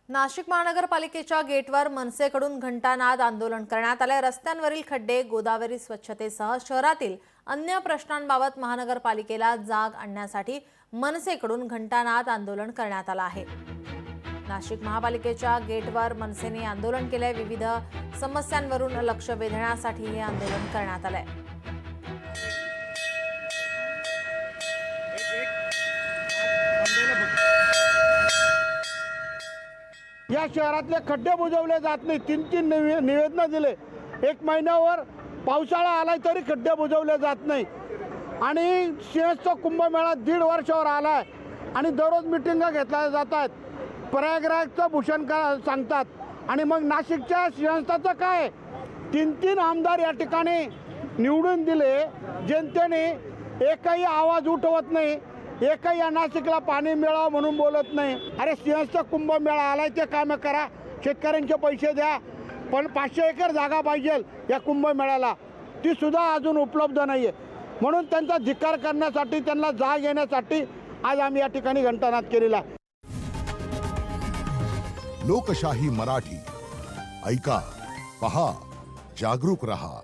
नाशिक महानगरपालिकेच्या गेटवर मनसेकडून घंटानाद आंदोलन करण्यात आले। रस्त्यांवरील खड्डे, गोदावरी स्वच्छतेसह शहरातील अन्य प्रश्नांबाबत महानगरपालिकेला जाग आणण्यासाठी मनसेकडून घंटानाद आंदोलन करण्यात आलं आहे। नाशिक महापालिकेच्या गेटवर मनसेने आंदोलन केले। विविध समस्यांवरून लक्ष वेधण्यासाठी हे आंदोलन करण्यात आले। या शहरातले खड्डे बुजवले जात नाही। तीन निवेदन दिले। एक महिन्यावर पावसाळा आलाय तरी खड्डे बुजवले जात नाही। आणि सिंहस्थ कुंभमेळा 1.5 वर्षावर आलाय आणि दररोज मिटिंगा घेतल्या जातात। प्रयागराजचं भूषण सांगतात आणि मग नाशिकच्या सिंहस्थाचं काय? 3 आमदार या ठिकाणी निवडून दिले। जनतेने एकही आवाज उठवत नाही, एकही या नाशिकला पाणी मिळावं म्हणून बोलत नाही। अरे सिंहस्थ कुंभमेळा आलाय ते कामं करा, शेतकऱ्यांचे पैसे द्या, पण 500 एकर जागा पाहिजे या कुंभमेळ्याला, ती सुद्धा अजून उपलब्ध नाहीये। म्हणून त्यांचा धिक्कार करण्यासाठी, त्यांना जाग येण्यासाठी आज आम्ही या ठिकाणी घंटानाद केलेला आहे। लोकशाही मराठी ऐका, पहा, जागरूक रहा।